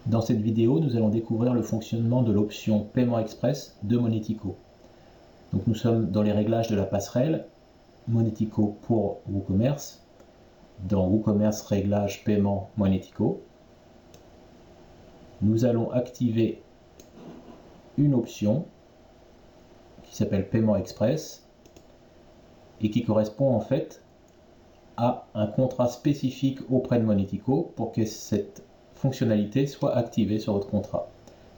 Dans cette vidéo, nous allons découvrir le fonctionnement de l'option Paiement Express de Monetico. Donc nous sommes dans les réglages de la passerelle Monetico pour WooCommerce. Dans WooCommerce Réglages Paiement Monetico, nous allons activer une option qui s'appelle Paiement Express et qui correspond en fait à un contrat spécifique auprès de Monetico pour que cette fonctionnalité soit activée sur votre contrat.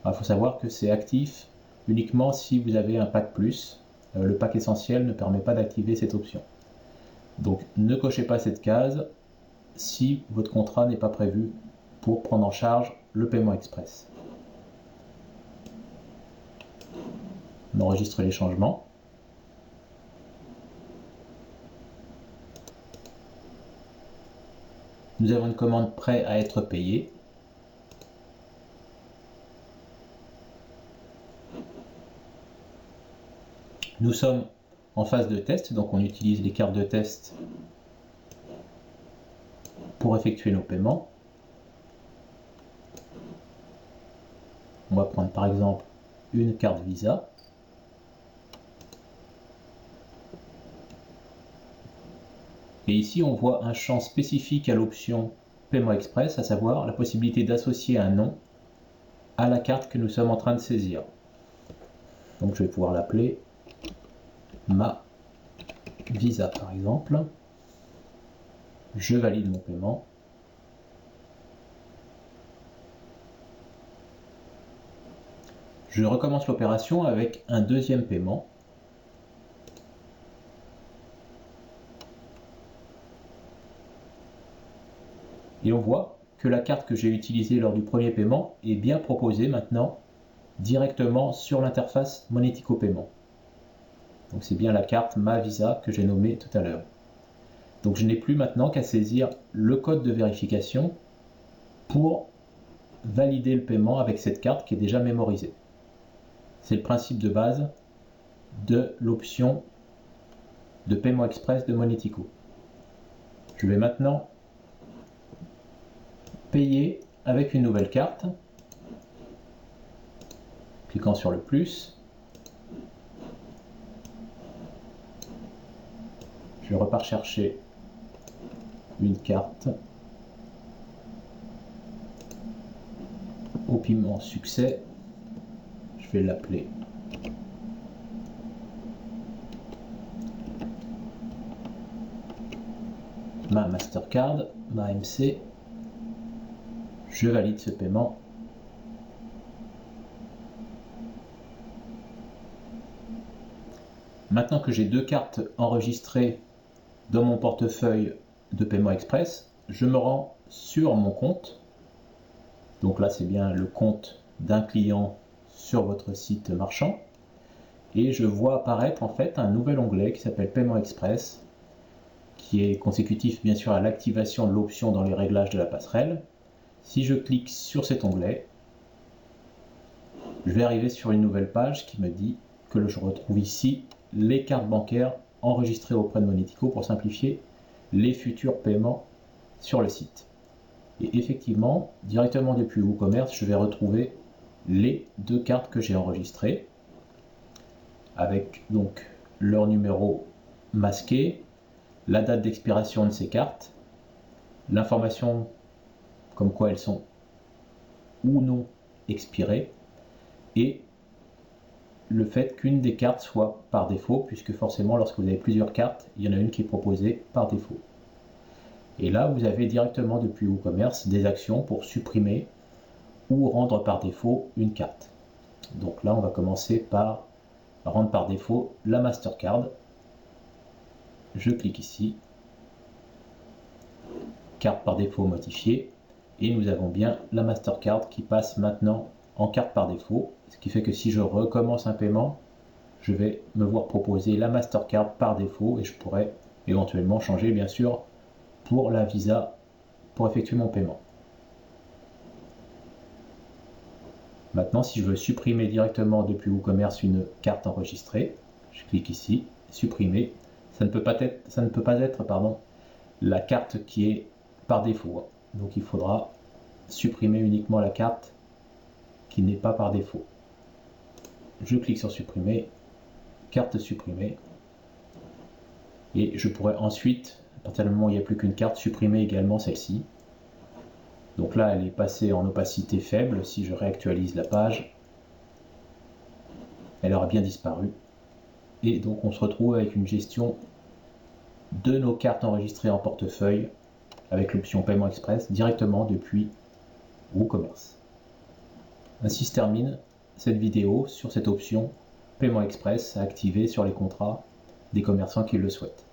Il faut savoir que c'est actif uniquement si vous avez un pack plus. Le pack essentiel ne permet pas d'activer cette option. Donc ne cochez pas cette case si votre contrat n'est pas prévu pour prendre en charge le paiement express. On enregistre les changements. Nous avons une commande prêt à être payée. Nous sommes en phase de test, donc on utilise les cartes de test pour effectuer nos paiements. On va prendre par exemple une carte Visa. Et ici on voit un champ spécifique à l'option Paiement Express, à savoir la possibilité d'associer un nom à la carte que nous sommes en train de saisir. Donc je vais pouvoir l'appeler ma Visa par exemple. Je valide mon paiement. Je recommence l'opération avec un deuxième paiement. Et on voit que la carte que j'ai utilisée lors du premier paiement est bien proposée maintenant directement sur l'interface Monetico Paiement. Donc c'est bien la carte ma Visa que j'ai nommée tout à l'heure. Donc je n'ai plus maintenant qu'à saisir le code de vérification pour valider le paiement avec cette carte qui est déjà mémorisée. C'est le principe de base de l'option de paiement express de Monetico. Je vais maintenant payer avec une nouvelle carte. Cliquant sur le plus. Je repars chercher une carte au paiement succès. Je vais l'appeler ma Mastercard, ma MC. Je valide ce paiement. Maintenant que j'ai deux cartes enregistrées dans mon portefeuille de paiement express, je me rends sur mon compte. Donc là, c'est bien le compte d'un client sur votre site marchand. Et je vois apparaître en fait un nouvel onglet qui s'appelle Paiement Express, qui est consécutif bien sûr à l'activation de l'option dans les réglages de la passerelle. Si je clique sur cet onglet, je vais arriver sur une nouvelle page qui me dit que je retrouve ici les cartes bancaires enregistrées auprès de Monetico pour simplifier les futurs paiements sur le site. Et effectivement, directement depuis WooCommerce, je vais retrouver les deux cartes que j'ai enregistrées avec donc leur numéro masqué, la date d'expiration de ces cartes, l'information comme quoi elles sont ou non expirées et le fait qu'une des cartes soit par défaut, puisque forcément lorsque vous avez plusieurs cartes, il y en a une qui est proposée par défaut. Et là, vous avez directement depuis WooCommerce des actions pour supprimer ou rendre par défaut une carte. Donc là, on va commencer par rendre par défaut la Mastercard. Je clique ici, carte par défaut modifiée, et nous avons bien la Mastercard qui passe maintenant en carte par défaut, ce qui fait que si je recommence un paiement, je vais me voir proposer la Mastercard par défaut et je pourrais éventuellement changer bien sûr pour la Visa pour effectuer mon paiement. Maintenant, si je veux supprimer directement depuis WooCommerce une carte enregistrée, je clique ici, supprimer. Ça ne peut pas être la carte qui est par défaut. Donc il faudra supprimer uniquement la carte qui n'est pas par défaut. Je clique sur supprimer, carte supprimée, et je pourrais ensuite, à partir du moment où il n'y a plus qu'une carte, supprimer également celle-ci. Donc là, elle est passée en opacité faible. Si je réactualise la page, elle aura bien disparu. Et donc on se retrouve avec une gestion de nos cartes enregistrées en portefeuille avec l'option Paiement Express directement depuis WooCommerce. Ainsi se termine cette vidéo sur cette option Paiement Express à activer sur les contrats des commerçants qui le souhaitent.